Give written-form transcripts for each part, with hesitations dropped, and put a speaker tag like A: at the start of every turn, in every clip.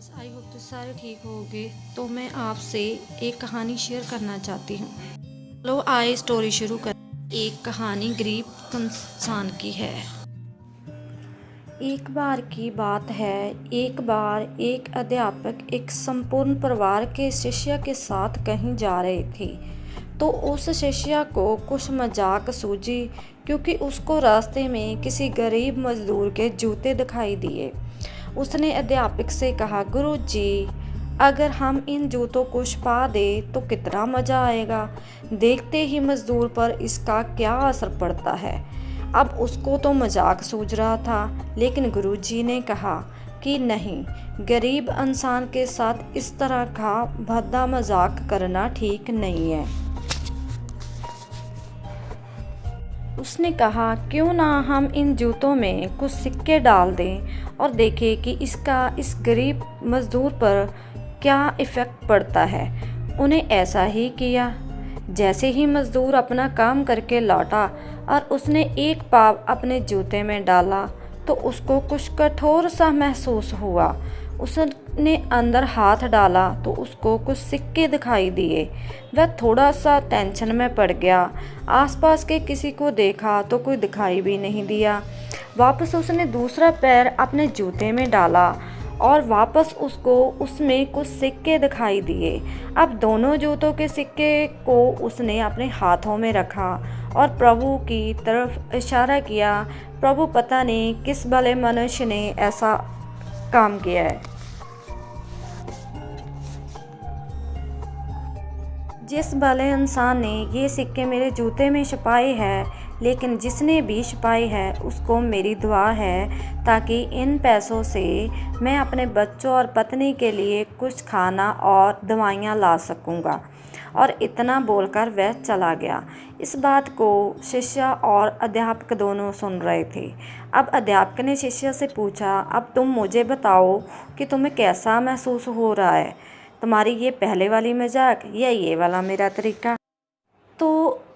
A: Guys, I hope तो सारे ठीक होंगे। तो मैं आपसे एक कहानी शेयर करना चाहती हूँ। चलो आए स्टोरी शुरू कर। एक कहानी गरीब इंसान की है। एक बार की बात है। एक बार एक अध्यापक एक संपूर्ण परिवार के शिष्य के साथ कहीं जा रहे थे। तो उस शिष्य को कुछ मजाक सूझी, क्योंकि उसको रास्ते में किसी गरीब मजदूर के जूते दिखाई दिए। उसने अध्यापक से कहा, गुरुजी, अगर हम इन जूतों को छुपा दें तो कितना मज़ा आएगा। देखते ही मजदूर पर इसका क्या असर पड़ता है। अब उसको तो मजाक सूझ रहा था, लेकिन गुरुजी ने कहा कि नहीं, गरीब इंसान के साथ इस तरह का भद्दा मजाक करना ठीक नहीं है। उसने कहा, क्यों ना हम इन जूतों में कुछ सिक्के डाल दें और देखें कि इसका इस गरीब मजदूर पर क्या इफ़ेक्ट पड़ता है। उन्हें ऐसा ही किया। जैसे ही मजदूर अपना काम करके लौटा और उसने एक पाव अपने जूते में डाला, तो उसको कुछ कठोर सा महसूस हुआ। उसने अंदर हाथ डाला तो उसको कुछ सिक्के दिखाई दिए। वह थोड़ा सा टेंशन में पड़ गया। आसपास के किसी को देखा तो कोई दिखाई भी नहीं दिया। वापस उसने दूसरा पैर अपने जूते में डाला और वापस उसको उसमें कुछ सिक्के दिखाई दिए। अब दोनों जूतों के सिक्के को उसने अपने हाथों में रखा और प्रभु की तरफ इशारा किया। प्रभु, पता नहीं किस भले मनुष्य ने ऐसा काम किया है। जिस भले इंसान ने ये सिक्के मेरे जूते में छुपाए हैं, लेकिन जिसने भी छुपाई है उसको मेरी दुआ है, ताकि इन पैसों से मैं अपने बच्चों और पत्नी के लिए कुछ खाना और दवाइयाँ ला सकूँगा। और इतना बोलकर वह चला गया। इस बात को शिष्य और अध्यापक दोनों सुन रहे थे। अब अध्यापक ने शिष्य से पूछा, अब तुम मुझे बताओ कि तुम्हें कैसा महसूस हो रहा है, तुम्हारी ये पहले वाली मजाक या ये वाला मेरा तरीका। तो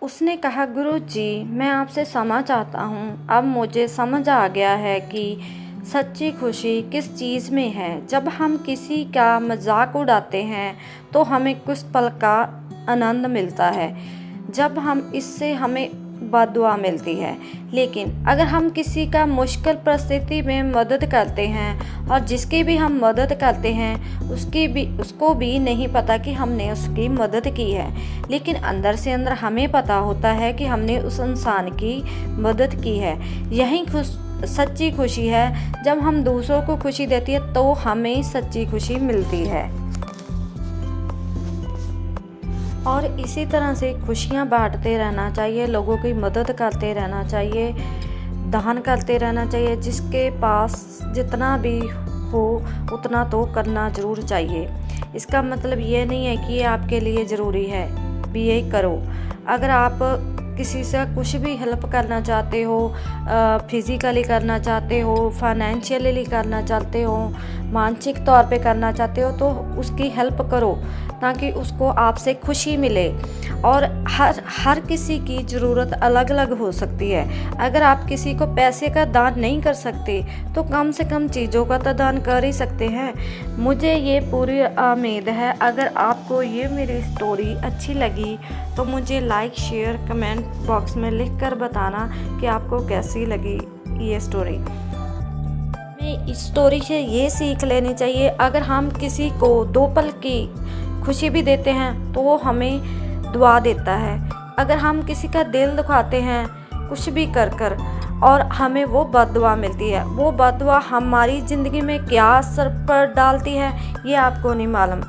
A: उसने कहा, गुरुजी, मैं आपसे क्षमा चाहता हूँ। अब मुझे समझ आ गया है कि सच्ची खुशी किस चीज़ में है। जब हम किसी का मजाक उड़ाते हैं तो हमें कुछ पल का आनंद मिलता है, जब हम इससे हमें बददुआ मिलती है। लेकिन अगर हम किसी का मुश्किल परिस्थिति में मदद करते हैं और जिसकी भी हम मदद करते हैं उसको भी नहीं पता कि हमने उसकी मदद की है, लेकिन अंदर से अंदर हमें पता होता है कि हमने उस इंसान की मदद की है। यही सच्ची खुशी है। जब हम दूसरों को खुशी देती है तो हमें सच्ची खुशी मिलती है। और इसी तरह से खुशियाँ बांटते रहना चाहिए, लोगों की मदद करते रहना चाहिए, दान करते रहना चाहिए। जिसके पास जितना भी हो उतना तो करना ज़रूर चाहिए। इसका मतलब ये नहीं है कि ये आपके लिए ज़रूरी है भी यही करो। अगर आप किसी से कुछ भी हेल्प करना चाहते हो, फिज़िकली करना चाहते हो, फाइनेंशियली करना चाहते हो, मानसिक तौर पे करना चाहते हो, तो उसकी हेल्प करो ताकि उसको आपसे खुशी मिले। और हर किसी की ज़रूरत अलग अलग हो सकती है। अगर आप किसी को पैसे का दान नहीं कर सकते तो कम से कम चीज़ों का तो दान कर ही सकते हैं। मुझे ये पूरी उम्मीद है, अगर आपको ये मेरी स्टोरी अच्छी लगी तो मुझे लाइक, शेयर, कमेंट बॉक्स में लिख कर बताना कि आपको कैसी लगी ये स्टोरी। हमें इस स्टोरी से ये सीख लेनी चाहिए, अगर हम किसी को 2 पल की खुशी भी देते हैं तो वो हमें दुआ देता है। अगर हम किसी का दिल दुखाते हैं कुछ भी कर कर और हमें वो बद्दुआ मिलती है, वो बद्दुआ हमारी ज़िंदगी में क्या असर पर डालती है ये आपको नहीं मालूम।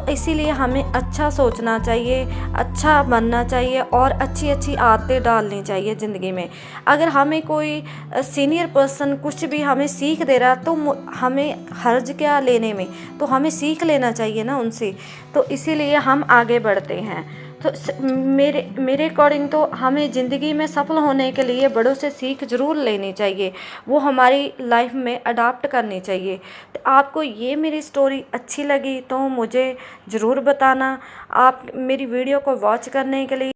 A: इसीलिए हमें अच्छा सोचना चाहिए, अच्छा बनना चाहिए और अच्छी अच्छी आदतें डालनी चाहिए ज़िंदगी में। अगर हमें कोई सीनियर पर्सन कुछ भी हमें सीख दे रहा तो हमें हर्ज क्या लेने में, तो हमें सीख लेना चाहिए ना उनसे। तो इसीलिए हम आगे बढ़ते हैं। तो मेरे अकॉर्डिंग तो हमें ज़िंदगी में सफल होने के लिए बड़ों से सीख ज़रूर लेनी चाहिए, वो हमारी लाइफ में अडॉप्ट करनी चाहिए। तो आपको ये मेरी स्टोरी अच्छी लगी तो मुझे ज़रूर बताना। आप मेरी वीडियो को वॉच करने के लिए